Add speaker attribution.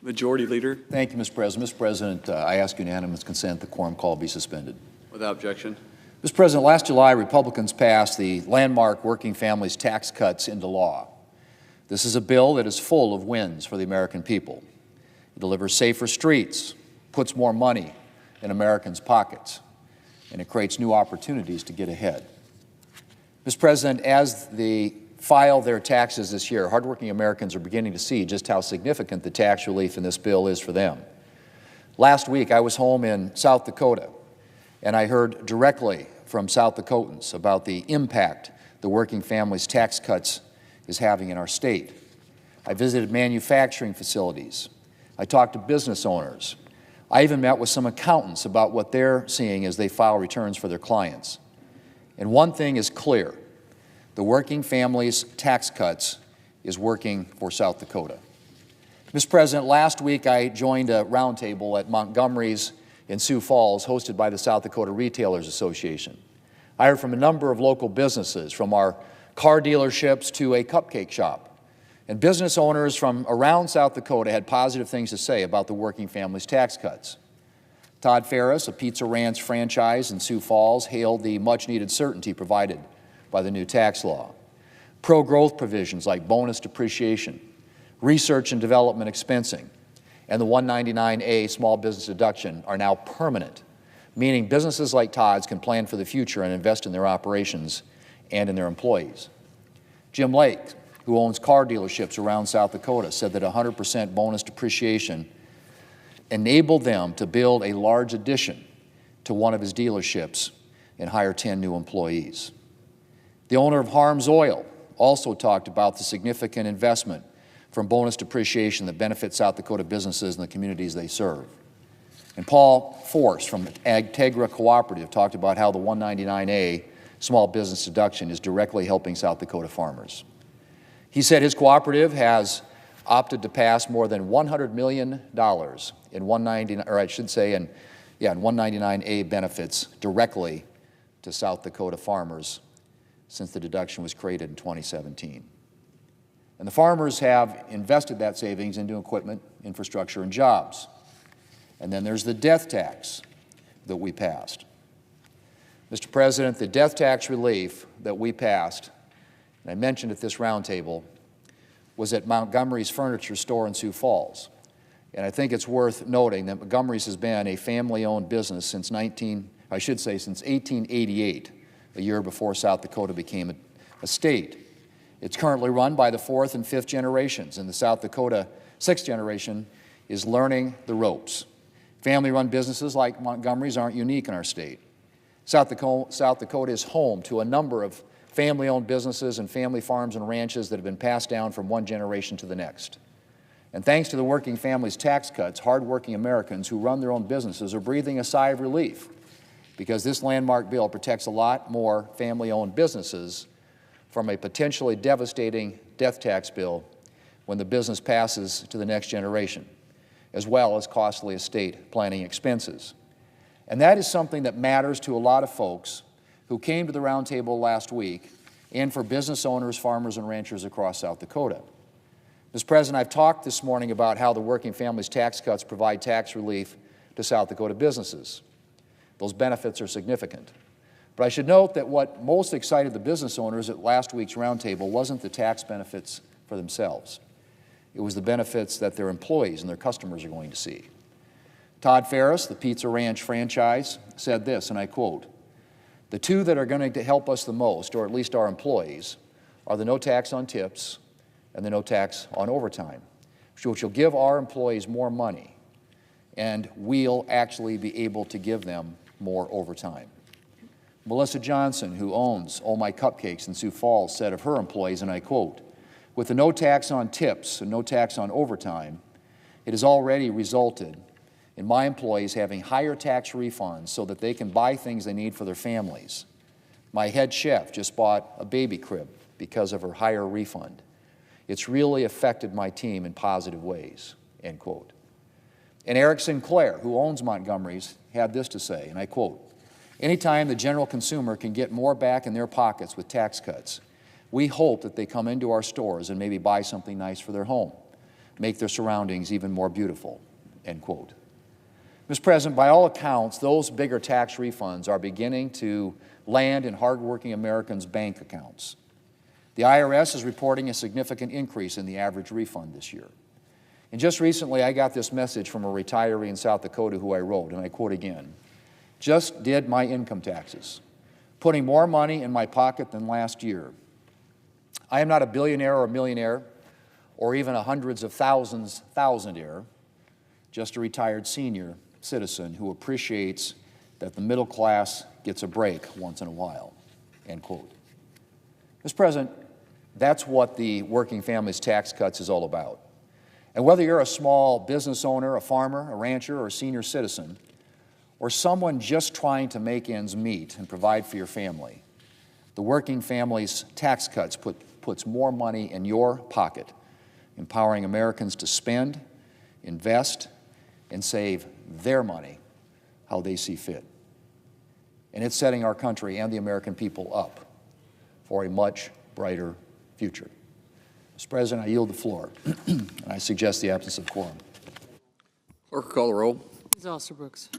Speaker 1: Majority Leader.
Speaker 2: Thank you, Mr. President. Mr. President, I ask unanimous consent the quorum call be suspended.
Speaker 1: Without objection.
Speaker 2: Mr. President, last July, Republicans passed the landmark Working Families Tax Cuts into law. This is a bill that is full of wins for the American people. It delivers safer streets, puts more money in Americans' pockets, and it creates new opportunities to get ahead. Mr. President, as they file their taxes this year, hardworking Americans are beginning to see just how significant the tax relief in this bill is for them. Last week, I was home in South Dakota, and I heard directly from South Dakotans about the impact the Working Families Tax Cuts is having in our state. I visited manufacturing facilities. I talked to business owners. I even met with some accountants about what they're seeing as they file returns for their clients. And one thing is clear: the Working Families Tax Cuts is working for South Dakota. Mr. President, last week I joined a roundtable at Montgomery's in Sioux Falls, hosted by the South Dakota Retailers Association. I heard from a number of local businesses, from our car dealerships to a cupcake shop. And business owners from around South Dakota had positive things to say about the Working Families Tax Cuts. Todd Ferris, a Pizza Ranch franchise in Sioux Falls, hailed the much-needed certainty provided by the new tax law. Pro-growth provisions like bonus depreciation, research and development expensing, and the 199A small business deduction are now permanent, meaning businesses like Todd's can plan for the future and invest in their operations and in their employees. Jim Lake, who owns car dealerships around South Dakota, said that 100% bonus depreciation enabled them to build a large addition to one of his dealerships and hire 10 new employees. The owner of Harms Oil also talked about the significant investment from bonus depreciation that benefits South Dakota businesses and the communities they serve. And Paul Force from Agtegra Cooperative talked about how the 199A small business deduction is directly helping South Dakota farmers. He said his cooperative has opted to pass more than $100 million in 199A benefits directly to South Dakota farmers since the deduction was created in 2017. And the farmers have invested that savings into equipment, infrastructure, and jobs. And then there's the death tax that we passed. Mr. President, the death tax relief that we passed, and I mentioned at this roundtable, was at Montgomery's Furniture Store in Sioux Falls. And I think it's worth noting that Montgomery's has been a family-owned business since 1888, a year before South Dakota became a state. It's currently run by the fourth and fifth generations, and the South Dakota sixth generation is learning the ropes. Family-run businesses like Montgomery's aren't unique in our state. South Dakota is home to a number of family-owned businesses and family farms and ranches that have been passed down from one generation to the next. And thanks to the Working Families Tax Cuts, hardworking Americans who run their own businesses are breathing a sigh of relief, because this landmark bill protects a lot more family-owned businesses from a potentially devastating death tax bill when the business passes to the next generation, as well as costly estate planning expenses. And that is something that matters to a lot of folks who came to the roundtable last week, and for business owners, farmers, and ranchers across South Dakota. Mr. President, I've talked this morning about how the Working Families Tax Cuts provide tax relief to South Dakota businesses. Those benefits are significant. But I should note that what most excited the business owners at last week's roundtable wasn't the tax benefits for themselves. It was the benefits that their employees and their customers are going to see. Todd Ferris, the Pizza Ranch franchise, said this, and I quote, "The two that are going to help us the most, or at least our employees, are the no tax on tips and the no tax on overtime, which will give our employees more money, and we'll actually be able to give them more overtime." Melissa Johnson, who owns Oh My Cupcakes in Sioux Falls, said of her employees, and I quote, "With the no tax on tips and no tax on overtime, it has already resulted in my employees having higher tax refunds so that they can buy things they need for their families. My head chef just bought a baby crib because of her higher refund. It's really affected my team in positive ways," end quote. And Eric Sinclair, who owns Montgomery's, had this to say, and I quote, "Anytime the general consumer can get more back in their pockets with tax cuts, we hope that they come into our stores and maybe buy something nice for their home. make their surroundings even more beautiful, end quote. Mr. President, by all accounts, those bigger tax refunds are beginning to land in hardworking Americans' bank accounts. The IRS is reporting a significant increase in the average refund this year. And just recently, I got this message from a retiree in South Dakota who I wrote, and I quote again, "Just did my income taxes, putting more money in my pocket than last year. I am not a billionaire or a millionaire, or even a hundreds of thousandaire, just a retired senior citizen who appreciates that the middle class gets a break once in a while," end quote. Mr. President, that's what the Working Families Tax Cuts is all about. And whether you're a small business owner, a farmer, a rancher, or a senior citizen, or someone just trying to make ends meet and provide for your family, the Working Families Tax Cuts puts more money in your pocket, empowering Americans to spend, invest, and save their money how they see fit. And it's setting our country and the American people up for a much brighter future. Mr. President, I yield the floor, and I suggest the absence of quorum.
Speaker 1: Clerk, call the roll.
Speaker 3: Ms. Alsterbrooks.